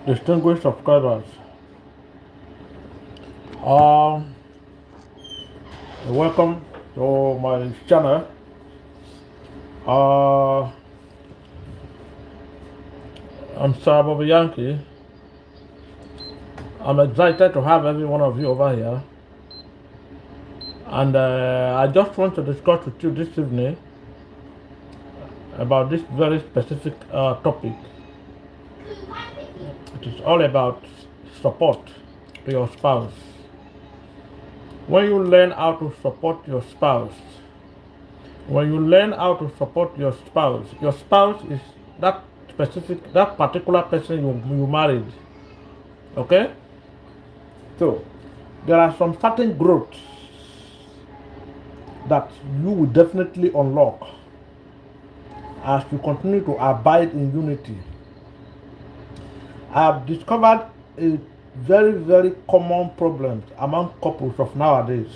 distinguished subscribers. Um, Welcome to my channel. Uh, I'm Sir Bobby Yankee. I'm excited to have every one of you over here, and I just want to discuss with you this evening about this very specific topic. It is all about support to your spouse. When you learn how to support your spouse, when you learn how to support your spouse is that particular person you married. Okay? So there are some certain growths that you will definitely unlock as you continue to abide in unity. I have discovered a very, very common problem among couples of nowadays.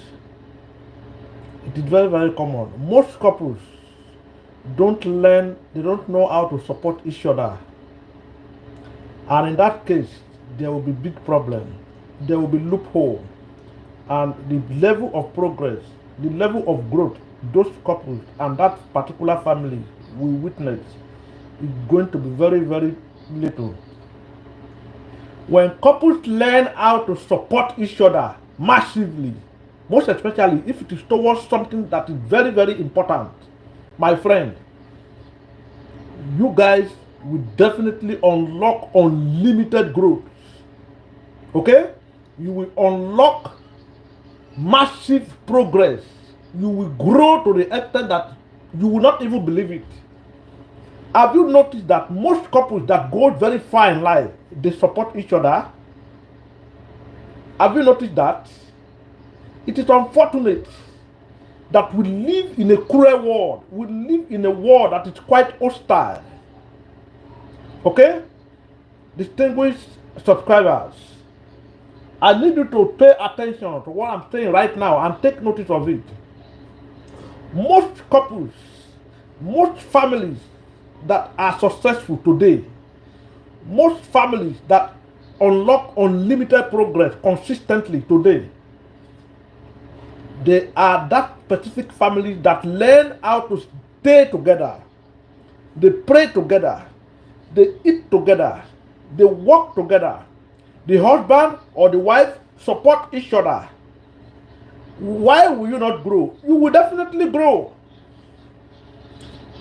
It is very, very common. Most couples they don't know how to support each other. And in that case, there will be big problem. There will be loophole. And the level of progress, the level of growth those couples and that particular family will witness is going to be very, very little. When couples learn how to support each other massively, most especially if it is towards something that is very, very important, my friend, you guys will definitely unlock unlimited growth. Okay? You will unlock massive progress. You will grow to the extent that you will not even believe it. Have you noticed that most couples that go very far in life, they support each other? Have you noticed that? It is unfortunate that we live in a cruel world. We live in a world that is quite hostile. Okay? Distinguished subscribers, I need you to pay attention to what I'm saying right now and take notice of it. Most couples, most families that are successful today, most families that unlock unlimited progress consistently today, they are that specific family that learn how to stay together. They pray together. They eat together. They work together. The husband or the wife support each other. Why will you not grow? You will definitely grow.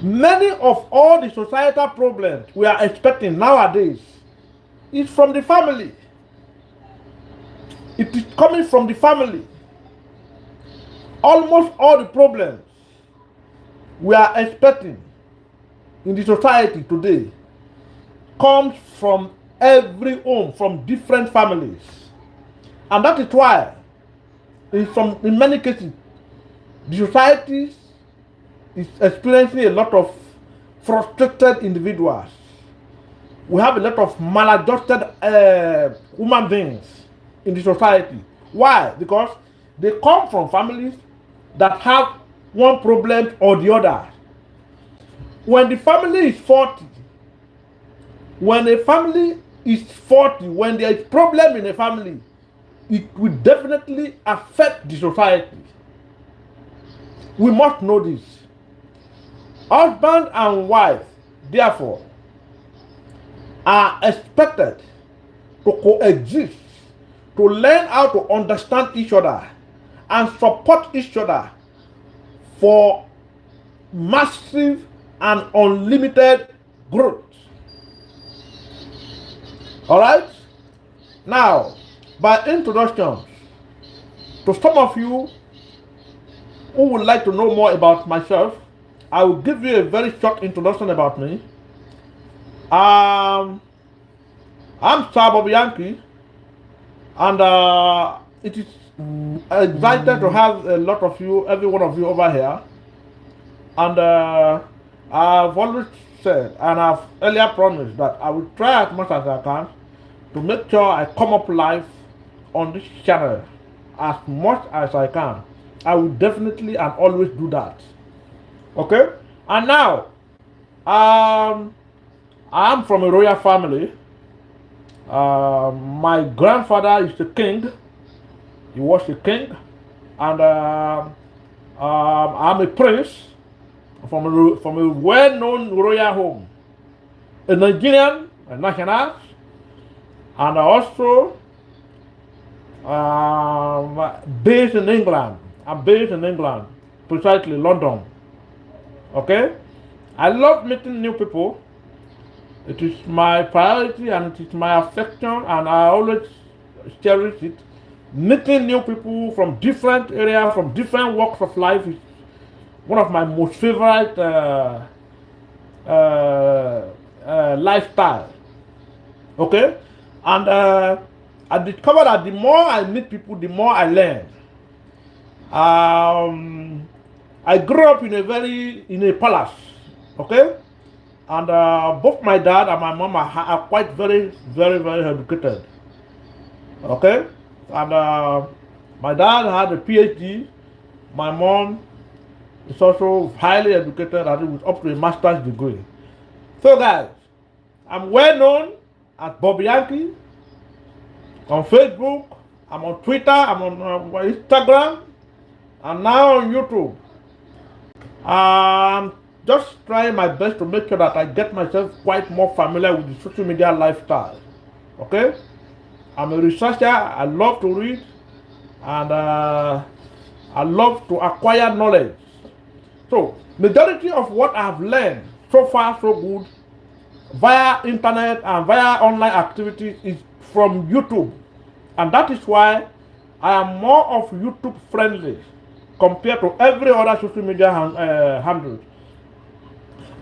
Many of all the societal problems we are expecting nowadays is from the family. It is coming from the family. Almost all the problems we are expecting in the society today comes from every home, from different families. And that is why in many cases the society is experiencing a lot of frustrated individuals. We have a lot of maladjusted human beings in the society. Why? Because they come from families that have one problem or the other. When the family is 40, when a family is 40, when there is problem in a family, it will definitely affect the society. We must know this. Husband and wife, therefore, are expected to coexist, to learn how to understand each other and support each other for massive and unlimited growth. Alright? Now, by introduction, to some of you who would like to know more about myself, I will give you a very short introduction about me. I'm Sir Bobby Yankee, and it is excited to have a lot of you, every one of you over here. And I've always said, and I've earlier promised that I will try as much as I can to make sure I come up live on this channel as much as I can. I will definitely and always do that. Okay? And now, I'm from a royal family. My grandfather is a king. He was a king, and I'm a prince from a well-known royal home, a Nigerian, a national, and also based in England. I'm based in England, precisely London. Okay, I love meeting new people. It is my priority and it is my affection, and I always cherish it. Meeting new people from different areas, from different walks of life is one of my most favorite lifestyle. Okay, and I discovered that the more I meet people, the more I learn. I grew up in a palace. Okay, and both my dad and my mom are quite very, very, very educated. Okay, and my dad had a PhD. My mom is also highly educated and was up to a master's degree. So guys, I'm well known as Bobby Yankee on Facebook. I'm on Twitter. I'm on Instagram, and now on YouTube. I'm just trying my best to make sure that I get myself quite more familiar with the social media lifestyle. Okay, I'm a researcher. I love to read, and I love to acquire knowledge. So majority of what I've learned so far so good via internet and via online activities is from YouTube, and that is why I am more of YouTube friendly compared to every other social media handle.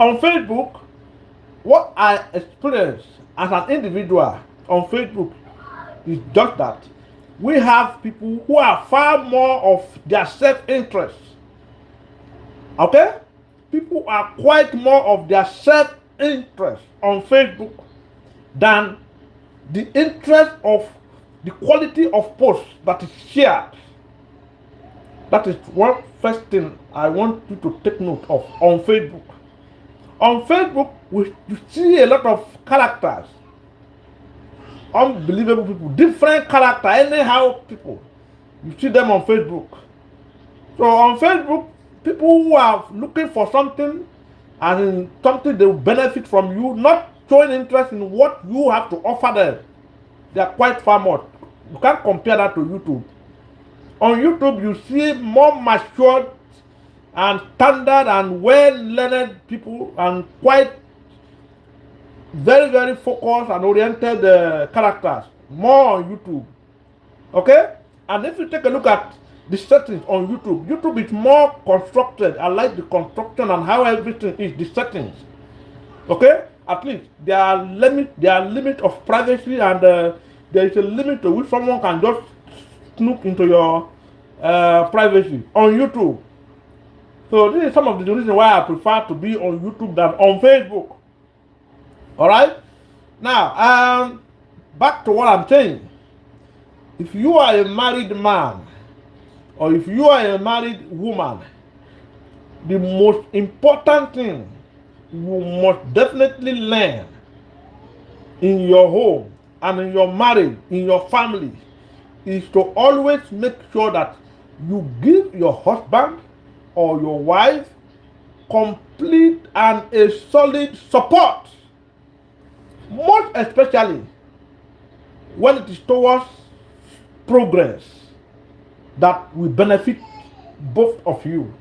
On Facebook, what I experience as an individual on Facebook is just that we have people who are far more of their self-interest. Okay? People are quite more of their self-interest on Facebook than the interest of the quality of posts that is shared. That is one first thing I want you to take note of on Facebook. On Facebook, you see a lot of characters, unbelievable people, different characters, anyhow people. You see them on Facebook. So on Facebook, people who are looking for something and something they will benefit from you, not showing interest in what you have to offer them, they are quite far more. You can't compare that to YouTube. On YouTube, you see more matured and standard and well-learned people and quite very, very focused and oriented characters. More on YouTube. Okay? And if you take a look at the settings on YouTube, YouTube is more constructed. I like the construction and how everything is, the settings. Okay? At least there are limit of privacy, and there is a limit to which someone can just snoop into your privacy on YouTube. So this is some of the reasons why I prefer to be on YouTube than on Facebook. Alright? Now, back to what I'm saying. If you are a married man, or if you are a married woman, the most important thing you must definitely learn in your home and in your marriage, in your family, is to always make sure that you give your husband or your wife complete and a solid support, most especially when it is towards progress that will benefit both of you.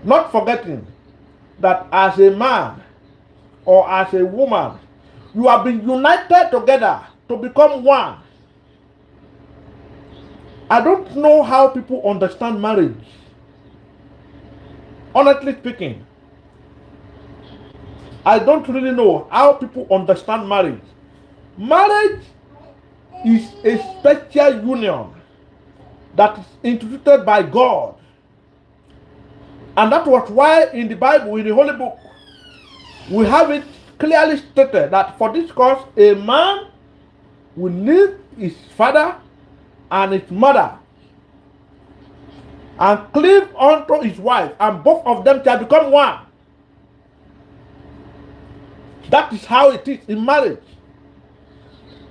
Not forgetting that as a man or as a woman, you have been united together to become one. I don't know how people understand marriage. Honestly speaking, I don't really know how people understand marriage. Marriage is a special union that is instituted by God. And that was why in the Bible, in the Holy Book, we have it clearly stated that for this cause, a man will leave his father and his mother and cleave unto his wife, and both of them shall become one. That is how it is in marriage.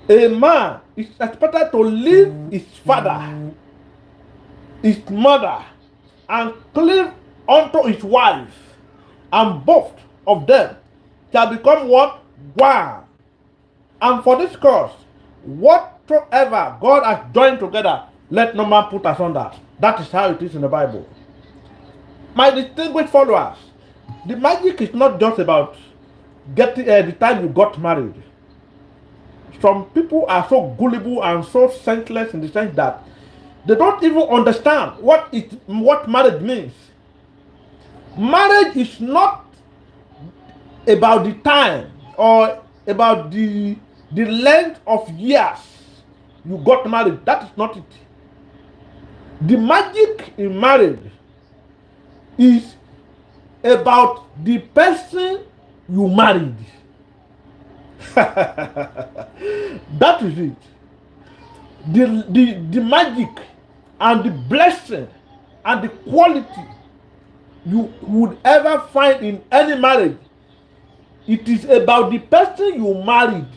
A man is expected to leave his father, his mother, and cleave unto his wife, and both of them shall become what? One. And for this cause, whatsoever God has joined together, let no man put asunder. That is how it is in the Bible. My distinguished followers, the magic is not just about getting the time you got married. Some people are so gullible and so senseless in the sense that they don't even understand what marriage means. Marriage is not about the time or about the length of years you got married. That is not it. The magic in marriage is about the person you married. That is it. The magic and the blessing and the quality you would ever find in any marriage, it is about the person you married,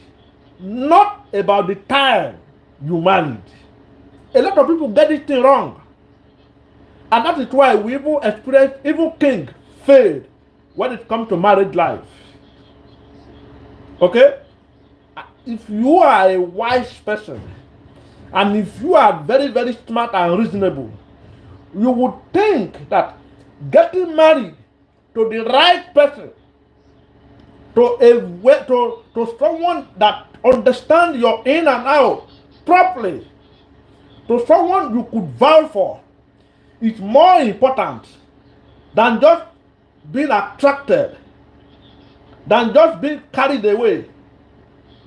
not about the time you married. A lot of people get this thing wrong. And that is why we even experience evil king failed when it comes to marriage life. Okay? If you are a wise person, and if you are very, very smart and reasonable, you would think that getting married to the right person, to someone that understands your in and out properly, to someone you could vouch for, is more important than just being attracted, than just being carried away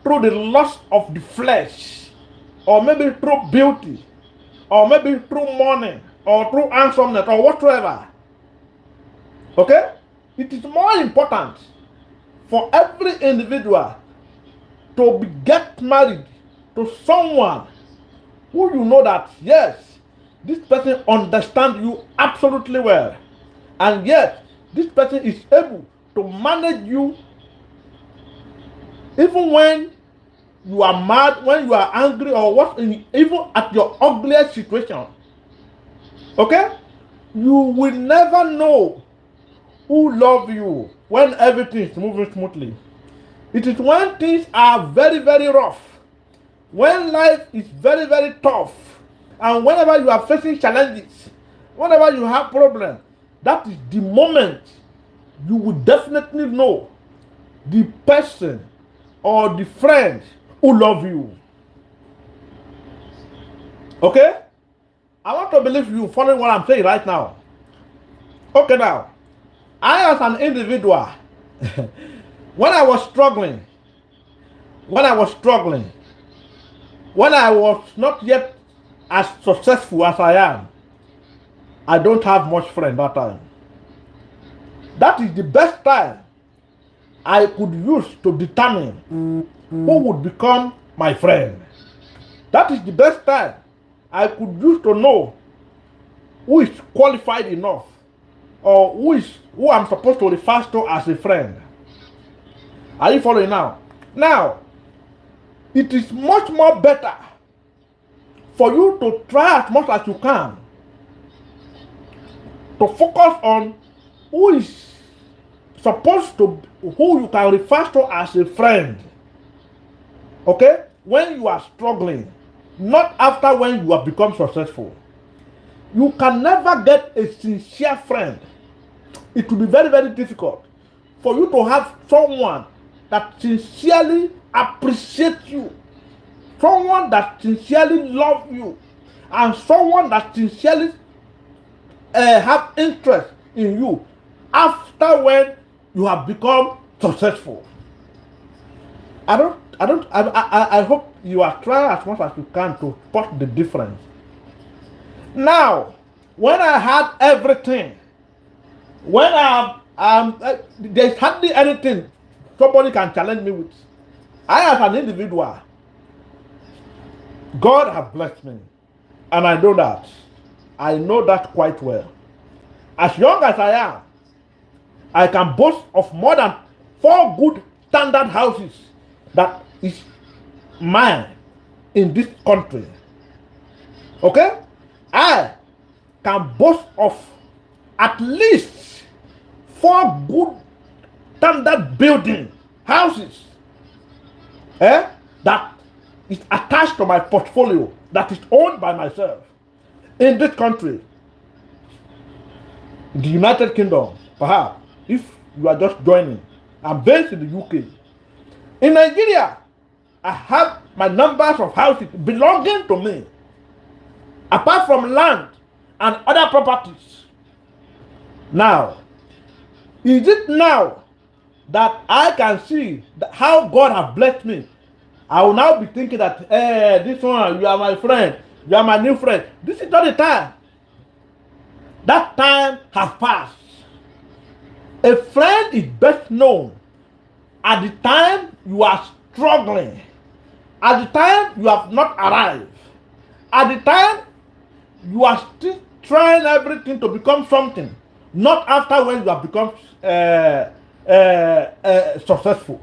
through the lust of the flesh, or maybe through beauty, or maybe through money, or through handsomeness, or whatever. Okay? It is more important for every individual to get married to someone who you know that, yes, this person understands you absolutely well, and yet this person is able to manage you even when you are mad, when you are angry, or what, even at your ugliest situation. Okay? You will never know who love you when everything is moving smoothly. It is when things are very, very rough, when life is very, very tough, and whenever you are facing challenges, whenever you have problems, that is the moment you will definitely know the person or the friend who love you. Okay? I want to believe you following what I'm saying right now. Okay, now, I as an individual, when I was struggling, when I was not yet as successful as I am, I don't have much friend that time. That is the best time I could use to determine who would become my friend. That is the best time I could use to know who is qualified enough, or who I'm supposed to refer to as a friend. Are you following now? Now, it is much more better for you to try as much as you can to focus on who is supposed to, who you can refer to as a friend. Okay? When you are struggling, not after when you have become successful. You can never get a sincere friend. It will be very, very difficult for you to have someone that sincerely appreciates you, someone that sincerely loves you, and someone that sincerely have interest in you after when you have become successful. I hope you are trying as much as you can to spot the difference. Now, when I had everything, when there's hardly anything somebody can challenge me with. I, as an individual, God has blessed me, and I know that. I know that quite well. As young as I am, I can boast of more than 4 good standard houses that is mine in this country. Okay? I can boast of at least 4 good standard building houses that is attached to my portfolio, that is owned by myself in this country. In the United Kingdom, perhaps, if you are just joining. I'm based in the UK. In Nigeria, I have my numbers of houses belonging to me, apart from land and other properties. Now, is it now that I can see how God has blessed me? I will now be thinking that, this one, you are my friend, you are my new friend. This is not the time. That time has passed. A friend is best known at the time you are struggling, at the time you have not arrived, at the time you are still trying everything to become something, not after when you have become successful.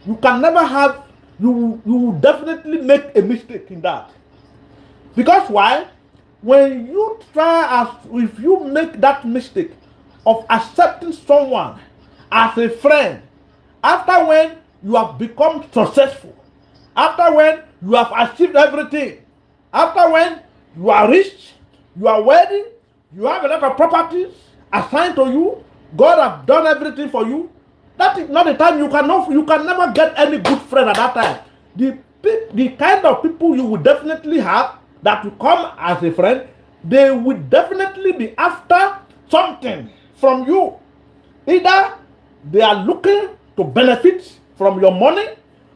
You can never have, you will definitely make a mistake in that. Because why? When you if you make that mistake of accepting someone as a friend, after when you have become successful, after when you have achieved everything, after when you are rich, you are wealthy, you have a lot of properties assigned to you, God has done everything for you, that is not the time. You can never get any good friend at that time. The kind of people you will definitely have that will come as a friend, they will definitely be after something from you. Either they are looking to benefit from your money,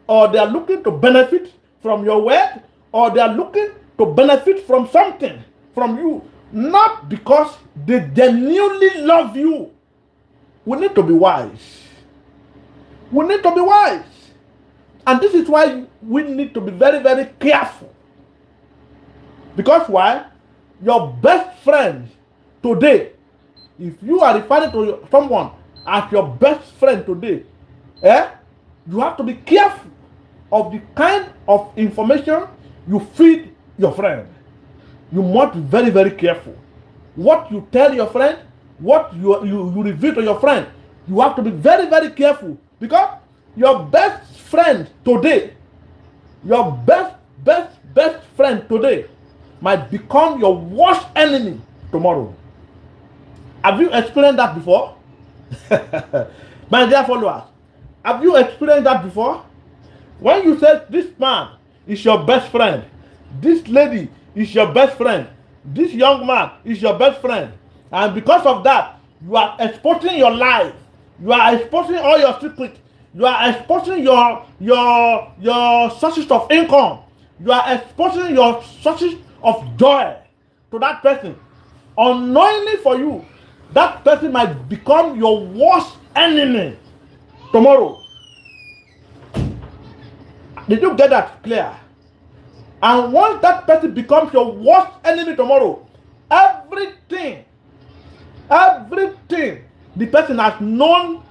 or they are looking to benefit from your wealth, or they are looking to benefit from something from you, not because they genuinely love you. We need to be wise. We need to be wise. And this is why we need to be very, very careful. Because why? Your best friend today, if you are referring to someone as your best friend today, you have to be careful of the kind of information you feed your friend. You must be very, very careful. What you tell your friend, what you reveal to your friend, you have to be very, very careful. Because your best friend today, your best friend today might become your worst enemy tomorrow. Have you experienced that before? My dear followers, have you experienced that before? When you say this man is your best friend, this lady is your best friend, this young man is your best friend, and because of that, you are exposing your life, you are exposing all your secrets, you are exposing your sources of income, you are exposing your sources of joy to that person. Unknowingly for you, that person might become your worst enemy tomorrow. Did you get that clear? And once that person becomes your worst enemy tomorrow, everything the person has known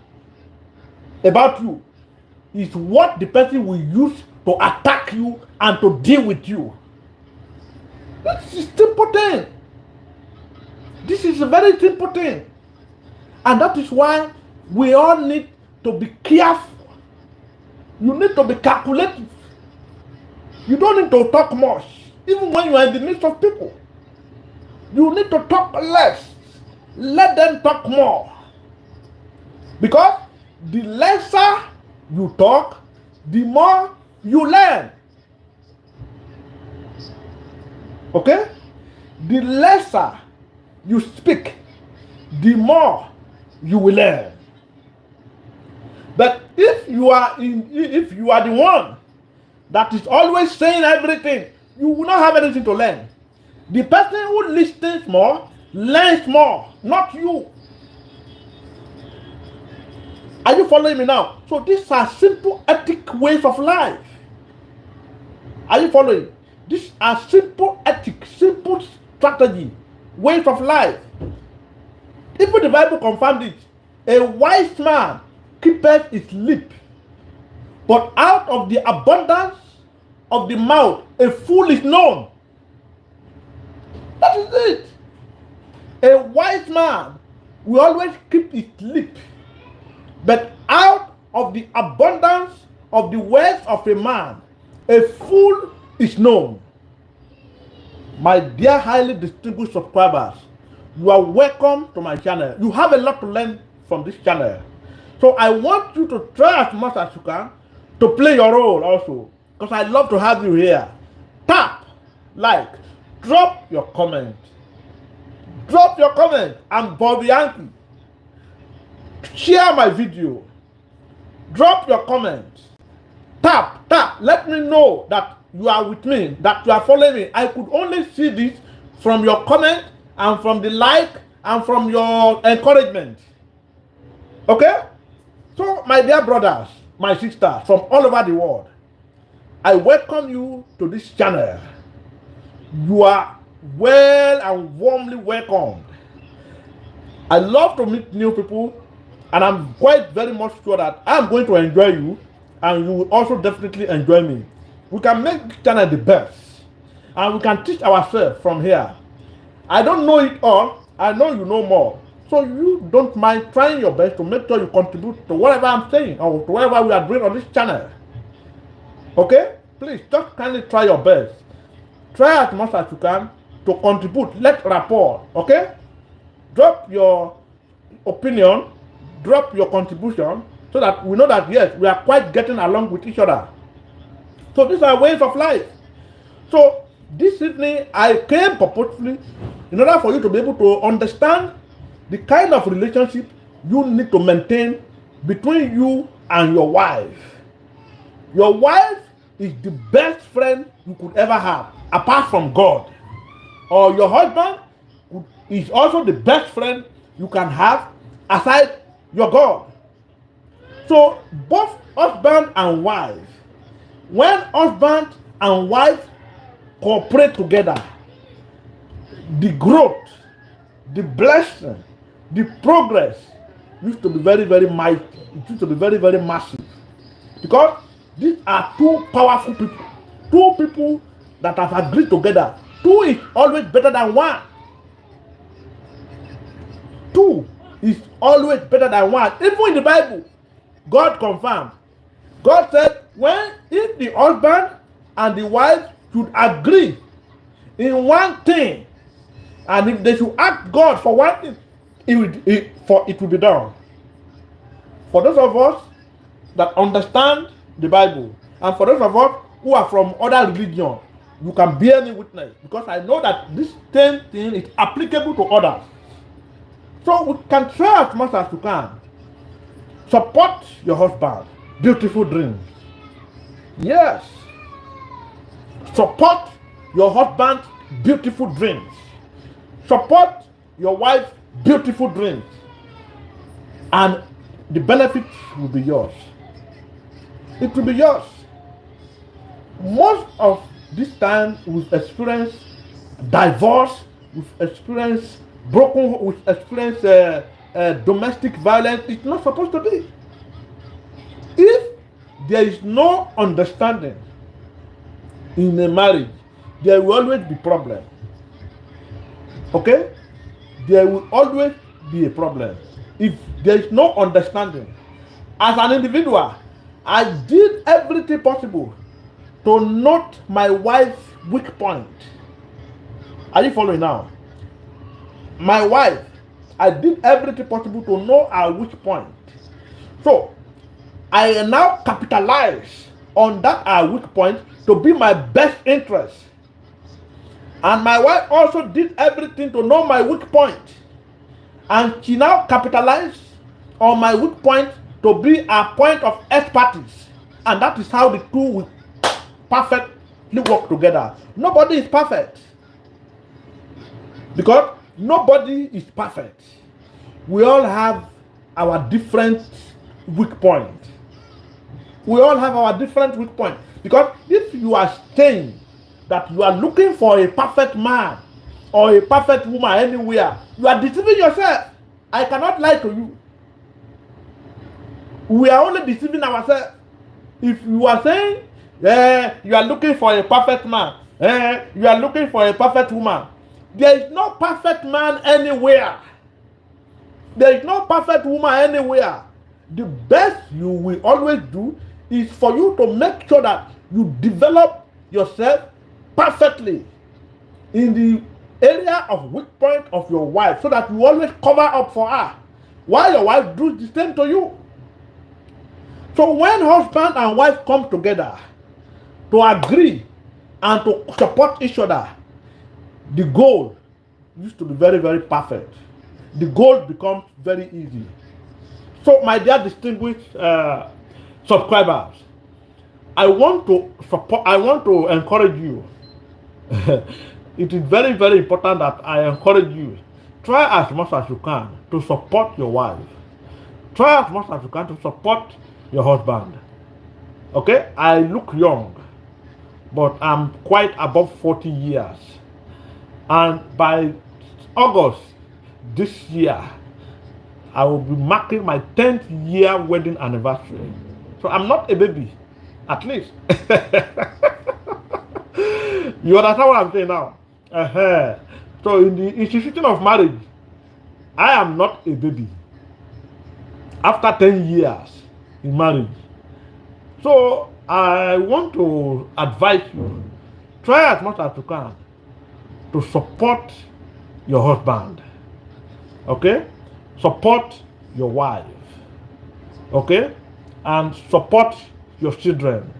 about you is what the person will use to attack you and to deal with you. This is a simple thing. This is a very simple thing. And that is why we all need to be careful. You need to be calculative. You don't need to talk much. Even when you are in the midst of people, you need to talk less. Let them talk more. Because the lesser you talk, the more you learn. Okay? The lesser you speak, the more you will learn. But if you are the one that is always saying everything, you will not have anything to learn. The person who listens more learns more, not you. Are you following me now? So these are simple ethic ways of life. Are you following? These are simple ethics, simple strategy, ways of life. Even the Bible confirmed it. A wise man keepeth his lip, but out of the abundance of the mouth a fool is known. That is it. A wise man will always keep his lip, but out of the abundance of the words of a man, a fool is known. My dear highly distinguished subscribers, you are welcome to my channel. You have a lot to learn from this channel. So I want you to try as much as you can to play your role also, because I love to have you here. Tap, like, drop your comment. Drop your comment. I'm Bobby Yankee. Share my video. Drop your comments. Tap. Let me know that you are with me, that you are following me. I could only see this from your comment and from the like and from your encouragement. Okay? So, my dear brothers, my sisters from all over the world, I welcome you to this channel. You are well and warmly welcomed. I love to meet new people, and I'm quite very much sure that I'm going to enjoy you, and you will also definitely enjoy me. We can make this channel the best, and we can teach ourselves from here. I don't know it all. I know you know more. So you don't mind trying your best to make sure you contribute to whatever I'm saying or to whatever we are doing on this channel. Okay? Please just kindly try your best. Try as much as you can to contribute. Let's rapport. Okay? Drop your opinion, drop your contribution, so that we know that yes, we are quite getting along with each other. So these are ways of life. So this evening I came purposefully in order for you to be able to understand the kind of relationship you need to maintain between you and your wife. Your wife is the best friend you could ever have, apart from God. Or your husband is also the best friend you can have aside your God. So both husband and wife, when husband and wife cooperate together, the growth, the blessing, the progress used to be very, very mighty. It used to be very, very massive. Because these are two powerful people. Two people that have agreed together. Two is always better than one. Two is always better than one. Even in the Bible, God confirmed. God said, if the husband and the wife should agree in one thing, and if they should ask God for one thing, it will be done. For those of us that understand the Bible, and for those of us who are from other religions, you can bear me witness, because I know that this same thing is applicable to others. So we can try as much as you can. Support your husband. Beautiful dreams. Yes. Support your husband. Beautiful dreams. Support your wife. Beautiful dreams. And the benefits will be yours. It will be yours. Most of this time we've experienced divorce, we've experienced broken, we've experienced domestic violence. It's not supposed to be. If there is no understanding in a marriage, there will always be problem. Okay? There will always be a problem. If there is no understanding, as an individual, I did everything possible to note my wife's weak point. Are you following now? My wife, I did everything possible to know her weak point. So, I now capitalize on that her weak point to be my best interest. And my wife also did everything to know my weak point. And she now capitalized on my weak point to be a point of expertise. And that is how the two will perfectly work together. Nobody is perfect. Because nobody is perfect. We all have our different weak points. We all have our different weak points. Because if you are saying that you are looking for a perfect man or a perfect woman anywhere, you are deceiving yourself. I cannot lie to you. We are only deceiving ourselves. If you are saying You are looking for a perfect man. You are looking for a perfect woman. There is no perfect man anywhere. There is no perfect woman anywhere. The best you will always do is for you to make sure that you develop yourself perfectly in the area of weak point of your wife, so that you always cover up for her while your wife does the same to you. So when husband and wife come together to agree and to support each other, the goal used to be very, very perfect. The goal becomes very easy. So my dear distinguished subscribers, I want to encourage you. It is very, very important that I encourage you. Try as much as you can to support your wife. Try as much as you can to support your husband. Okay? I look young, but I'm quite above 40 years. And by August this year, I will be marking my 10th year wedding anniversary. So I'm not a baby, at least. You understand what I'm saying now? So in the institution of marriage, I am not a baby. After 10 years in marriage. So I want to advise you, try as much as you can to support your husband. Okay? Support your wife. Okay? And support your children.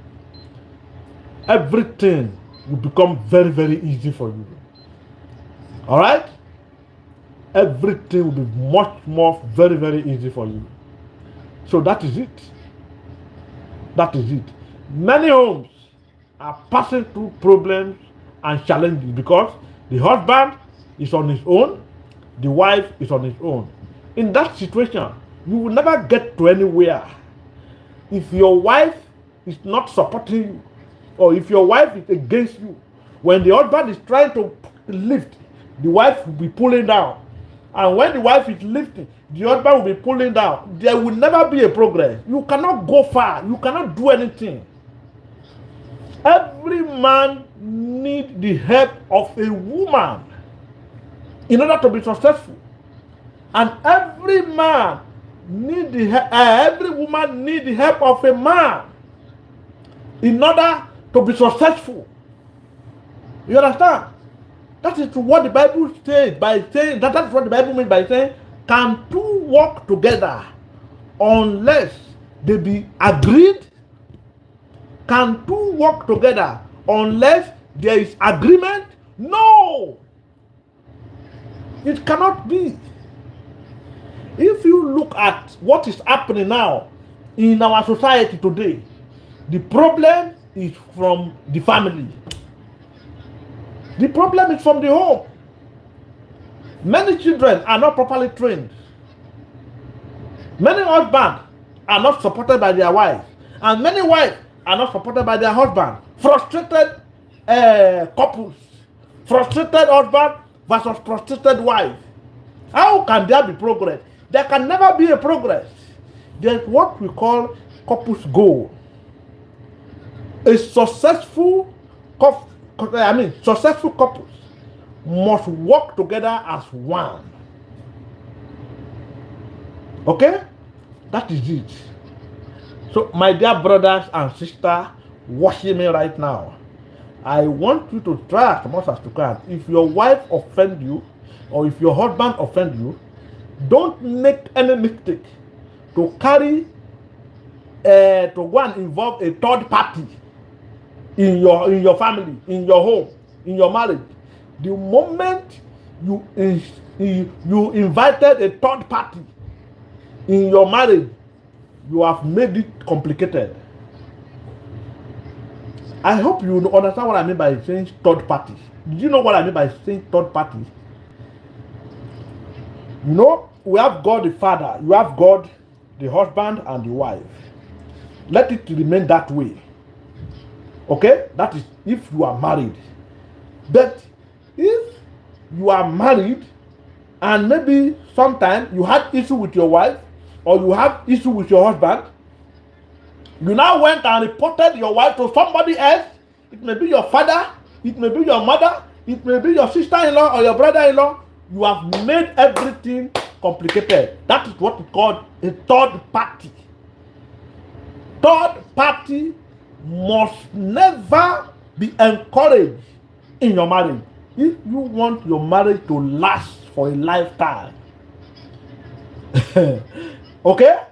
Everything will become very, very easy for you. All right? Everything will be much more very, very easy for you. So that is it. That is it. Many homes are passing through problems and challenges because the husband is on his own, the wife is on his own. In that situation, you will never get to anywhere if your wife is not supporting you, or if your wife is against you. When the husband is trying to lift, the wife will be pulling down. And when the wife is lifting, the husband will be pulling down. There will never be a progress. You cannot go far. You cannot do anything. Every man needs the help of a woman in order to be successful. And every man need every woman needs the help of a man in order to be successful. You understand? That is what the Bible says by saying that's what the Bible means by saying, can two walk together unless they be agreed? Can two walk together unless there is agreement? No! It cannot be. If you look at what is happening now in our society today, the problem is from the family. The problem is from the home. Many children are not properly trained. Many husbands are not supported by their wives. And many wives are not supported by their husband. Frustrated couples. Frustrated husband versus frustrated wife. How can there be progress? There can never be a progress. There's what we call couples goal. A successful successful couples must work together as one. Okay? That is it. So, my dear brothers and sisters watching me right now, I want you to try as much as you can. If your wife offends you, or if your husband offends you, don't make any mistake to carry to go and involve a third party in your family, in your home, in your marriage. The moment you invited a third party in your marriage, you have made it complicated. I hope you understand what I mean by saying third party. Do you know what I mean by saying third party? You know, we have God the Father, you have God the husband and the wife. Let it remain that way. Okay? That is if you are married. But if you are married and maybe sometimes you had issue with your wife or you have issue with your husband, You now went and reported your wife to somebody else. It may be your father, it may be your mother, it may be your sister-in-law or your brother-in-law. You have made everything complicated. That is what we call a third party. Third party must never be encouraged in your marriage. If you want your marriage to last for a lifetime, okay?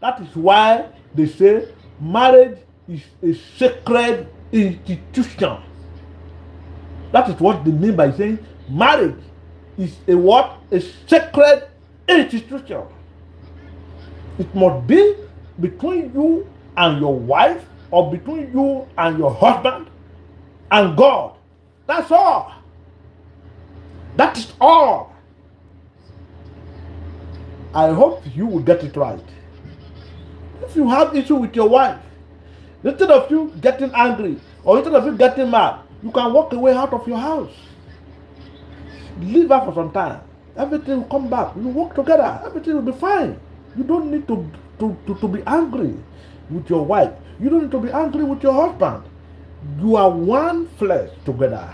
That is why they say marriage is a sacred institution. That is what they mean by saying marriage is a what? A sacred institution. It must be between you and your wife, or between you and your husband and God. That's all. That is all. I hope you will get it right. If you have issue with your wife, instead of you getting angry or instead of you getting mad, you can walk away out of your house. Leave her for some time. Everything will come back. You work together. Everything will be fine. You don't need to be angry with your wife. You don't need to be angry with your husband. You are one flesh together.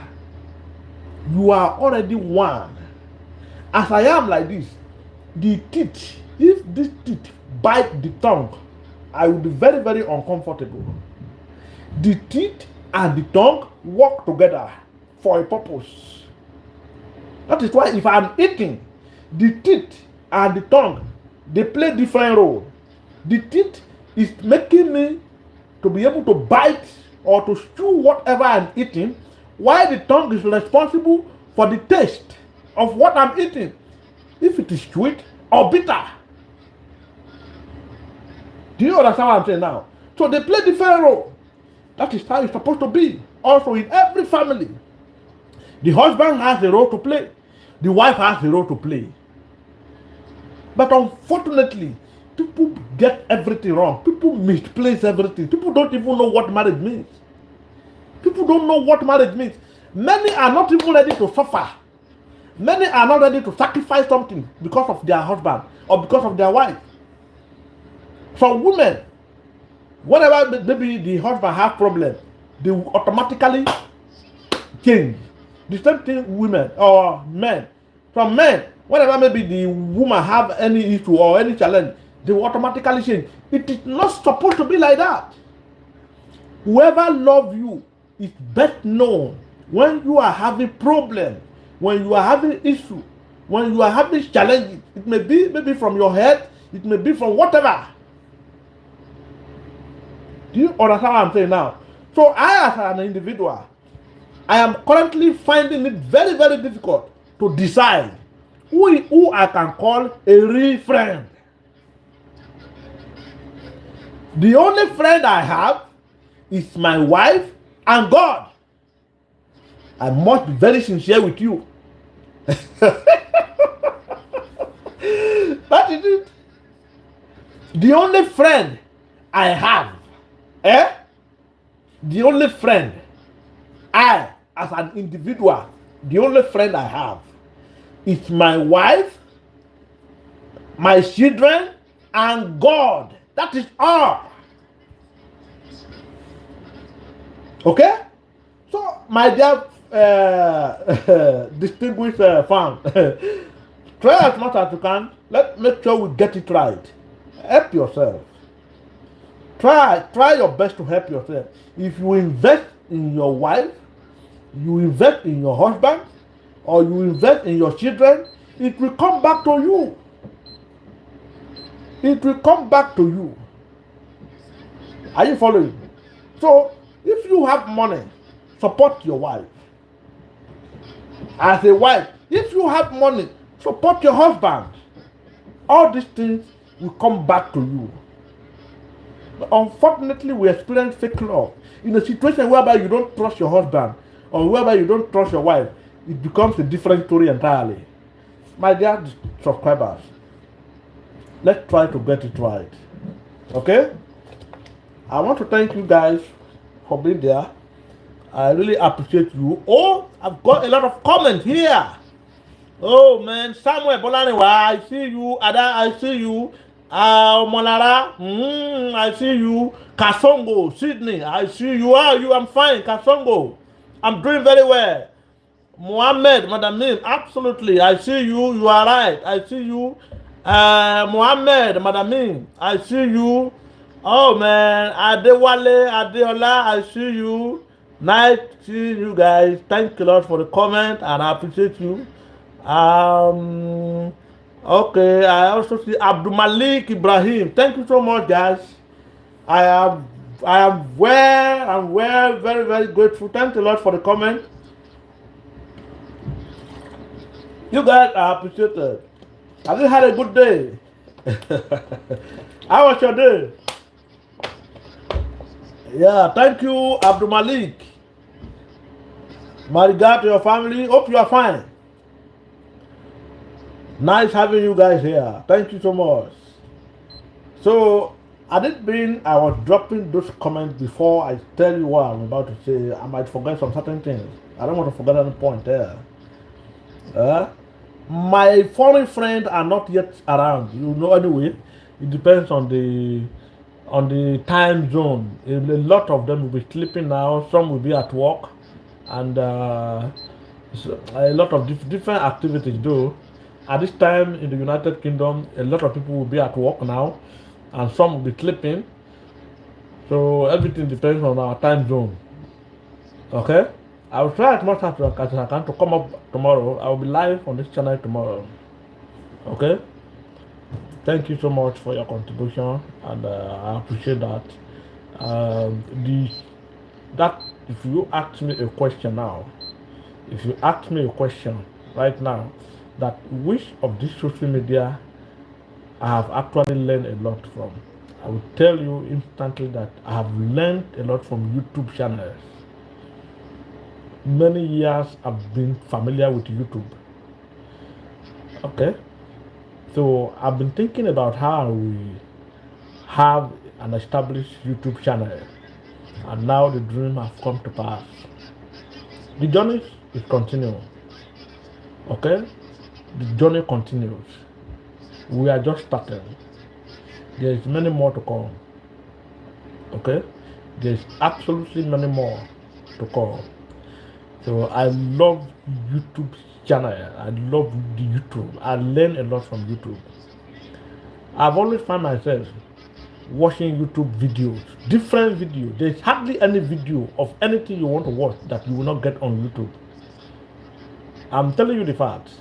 You are already one. As I am like this, the teeth, if this teeth bite the tongue, I will be very, very uncomfortable. The teeth and the tongue work together for a purpose. That is why if I'm eating, the teeth and the tongue, they play different roles. The teeth is making me to be able to bite or to chew whatever I'm eating, while the tongue is responsible for the taste of what I'm eating, if it is sweet or bitter. Do you understand what I'm saying now? So they play different roles. That is how it's supposed to be. Also in every family, the husband has a role to play. The wife has a role to play. But unfortunately, people get everything wrong. People misplace everything. People don't even know what marriage means. People don't know what marriage means. Many are not even ready to suffer. Many are not ready to sacrifice something because of their husband or because of their wife. Some women, whenever maybe the husband has problem, they will automatically change. The same thing women or men. Some men, whenever maybe the woman have any issue or any challenge, they will automatically change. It is not supposed to be like that. Whoever loves you is best known when you are having problem, when you are having issue, when you are having challenges. It may be maybe from your head, it may be from whatever. Do you understand what I'm saying now? So I, as an individual, I am currently finding it very, very difficult to decide who I can call a real friend. The only friend I have is my wife and God. I must be very sincere with you. That is it. The only friend I have, the only friend I, as an individual, the only friend I have is my wife, my children, and God. That is all. Okay? So, my dear distinguished fan, try as much as you can. Let's make sure we get it right. Help yourself. Try your best to help yourself. If you invest in your wife, you invest in your husband, or you invest in your children, it will come back to you. It will come back to you. Are you following? So, if you have money, support your wife. As a wife, if you have money, support your husband. All these things will come back to you. But unfortunately, we experience fake love. In a situation whereby you don't trust your husband or whereby you don't trust your wife, it becomes a different story entirely. My dear subscribers, let's try to get it right. Okay? I want to thank you guys for being there. I really appreciate you. Oh, I've got a lot of comments here. Oh man, Samuel Bolaniwa, I see you. Ada, I see you. Molara, I see you. Kasongo, Sydney, I see you. How are you? I'm fine. Kasongo, I'm doing very well. Mohammed, Madam Mim, absolutely. I see you. You are right. I see you. Mohammed, Madam Mim, I see you. Oh man, Adewale, Adeola, I see you. Nice seeing you guys. Thank you a lot for the comment, and I appreciate you. Um, okay, I also see Abdul Malik Ibrahim. Thank you so much, guys. I am, I'm very, very grateful. Thank you a lot for the comment. You guys are appreciated. Have you had a good day? How was your day? Yeah, thank you, Abdul Malik. My regard to your family. Hope you are fine. Nice having you guys here. Thank you so much. So, had it been I was dropping those comments before I tell you what I'm about to say, I might forget some certain things. I don't want to forget any point there. My foreign friends are not yet around. You know, anyway, it depends on the time zone. A lot of them will be sleeping now. Some will be at work, and so a lot of different activities. Though at this time in the United Kingdom, a lot of people will be at work now, and some will be sleeping. So everything depends on our time zone. Okay. I will try as much as I can to come up tomorrow. I will be live on this channel tomorrow. Okay? Thank you so much for your contribution, and I appreciate that. That if you ask me a question now, if you ask me a question right now, that which of these social media I have actually learned a lot from, I will tell you instantly that I have learned a lot from YouTube channels. Many years I've been familiar with YouTube. Okay, so I've been thinking about how we have an established YouTube channel, and now the dream has come to pass. The journey is continuing. Okay, the journey continues. We are just starting. There is many more to come. Okay, there is absolutely many more to come. So I love YouTube channel. I love the YouTube. I learn a lot from YouTube. I've always found myself watching YouTube videos, different videos. There's hardly any video of anything you want to watch that you will not get on YouTube. I'm telling you the facts.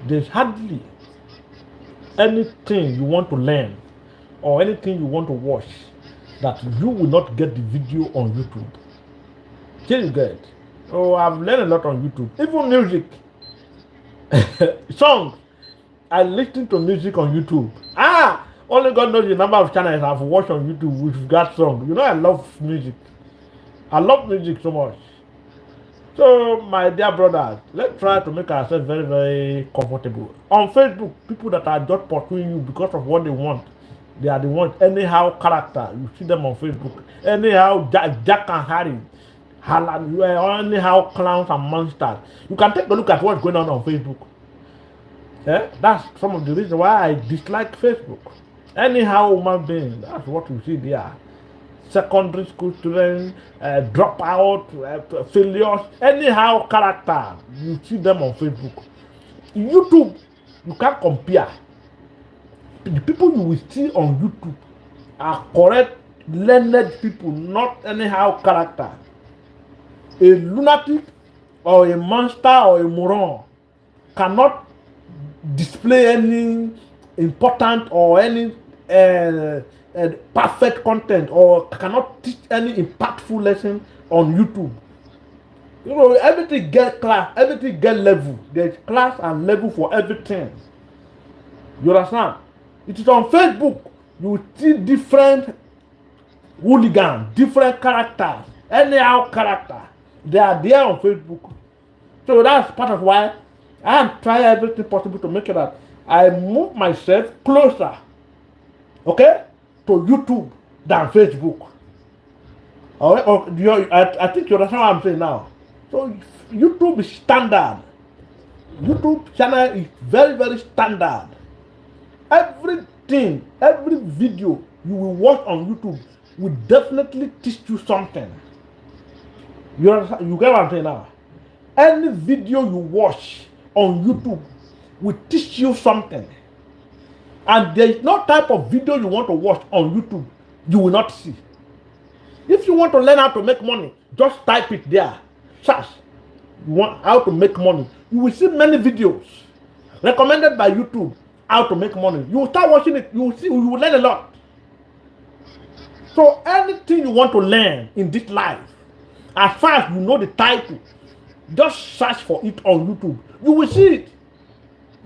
There's hardly anything you want to learn or anything you want to watch that you will not get the video on YouTube. Here you get. Oh, I've learned a lot on YouTube. Even music. Songs. I listen to music on YouTube. Only God knows the number of channels I've watched on YouTube with that song. You know, I love music. I love music so much. So, my dear brothers, let's try to make ourselves very, very comfortable. On Facebook, people that are just pursuing you because of what they want, they are the ones, anyhow character. You see them on Facebook. Anyhow, Jack and Harry. Anyhow clowns and monsters. You can take a look at what's going on Facebook. Yeah, that's some of the reasons why I dislike Facebook. Anyhow human being, that's what you see there. Secondary school students, dropout, failures, anyhow character, you see them on Facebook. YouTube, you can't compare. The people you will see on YouTube are correct, learned people, not anyhow character. A lunatic or a monster or a moron cannot display any important or any perfect content, or cannot teach any impactful lesson on YouTube. You know, everything get class, everything get level. There's class and level for everything. You understand? It is on Facebook you see different hooligans, different characters, anyhow character. They are there on Facebook. So that's part of why I am trying everything possible to make sure that I move myself closer, okay, to YouTube than Facebook. I think you understand what I'm saying now. So YouTube is standard. YouTube channel is very, very standard. Every every video you will watch on YouTube will definitely teach you something. You get what I'm saying now? Any video you watch on YouTube will teach you something. And there is no type of video you want to watch on YouTube you will not see. If you want to learn how to make money, just type it there. Search. You want how to make money. You will see many videos recommended by YouTube how to make money. You will start watching it. You will see. You will learn a lot. So anything you want to learn in this life, as far as you know the title, just search for it on YouTube. You will see it.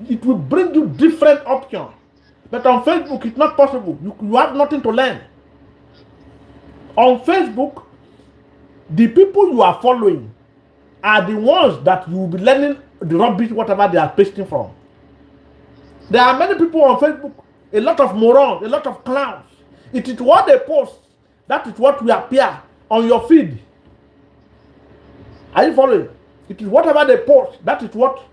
It will bring you different options. But on Facebook, it's not possible. You have nothing to learn. On Facebook, the people you are following are the ones that you will be learning the rubbish, whatever they are pasting from. There are many people on Facebook, a lot of morons, a lot of clowns. It is what they post. That is what will appear on your feed. Are you following? It is whatever they post. That is what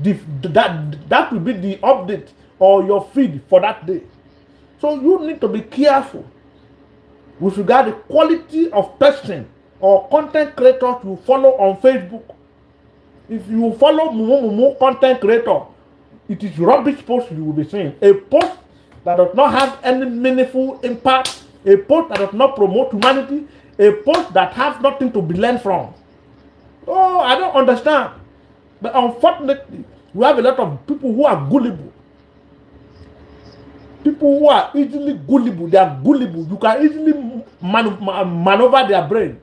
that will be the update or your feed for that day. So you need to be careful with regard to the quality of person or content creators you follow on Facebook. If you follow Mumu content creator, it is rubbish post you will be seeing. A post that does not have any meaningful impact, a post that does not promote humanity, a post that has nothing to be learned from. Oh, I don't understand. But unfortunately, we have a lot of people who are gullible. People who are easily gullible, they are gullible. You can easily maneuver their brain.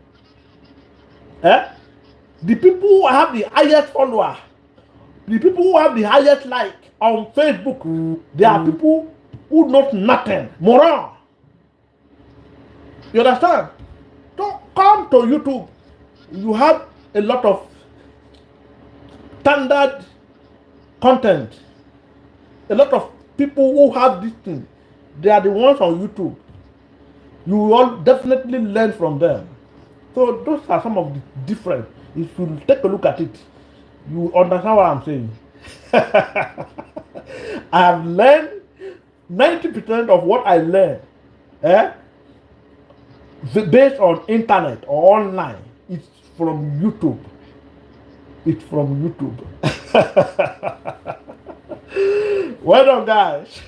The people who have the highest follower, the people who have the highest like on Facebook, they are people who know nothing. Moron. You understand? So come to YouTube. You have a lot of standard content. A lot of people who have this thing, they are the ones on YouTube. You will all definitely learn from them. So those are some of the different. If you take a look at it, you understand what I'm saying. I have learned 90% of what I learned based on internet or online. It's from YouTube. It's from YouTube. Well done, guys.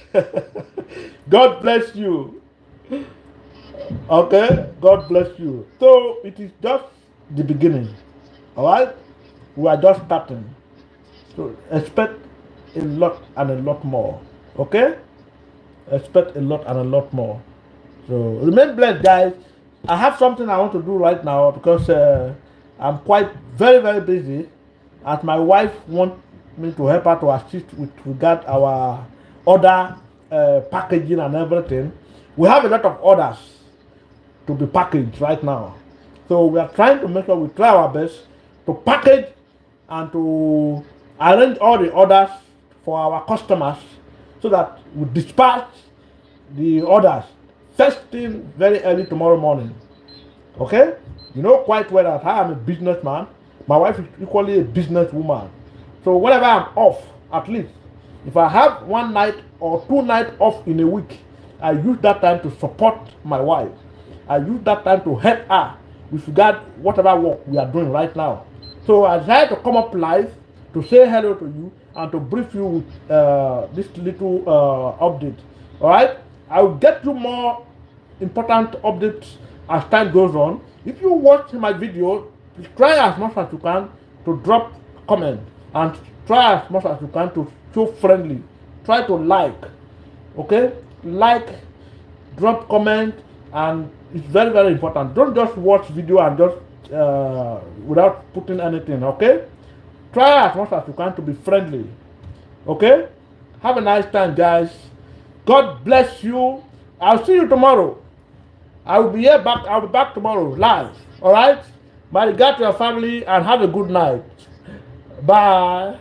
God bless you. Okay, God bless you. So it is just the beginning. All right, we are just starting. So expect a lot and a lot more. Okay, expect a lot and a lot more. So remain blessed, guys. I have something I want to do right now because I'm quite very busy. As my wife wants me to help her to assist with regard our order packaging and everything. We have a lot of orders to be packaged right now. So we are trying to make sure we try our best to package and to arrange all the orders for our customers so that we dispatch the orders first thing very early tomorrow morning. Okay? You know quite well that I am a businessman. My wife is equally a businesswoman. So whenever I'm off, at least, if I have 1 night or 2 nights off in a week, I use that time to support my wife. I use that time to help her with regard whatever work we are doing right now. So I decided to come up live to say hello to you and to brief you with this little update. All right? I will get you more important updates as time goes on. If you watch my video, try as much as you can to drop comment and try as much as you can to show friendly. Try to like. Okay? Like, drop comment, and it's very important. Don't just watch video and just without putting anything. Okay? Try as much as you can to be friendly. Okay? Have a nice time, guys. God bless you. I'll see you tomorrow. I'll be back tomorrow live. All right? My regard to your family and have a good night. Bye.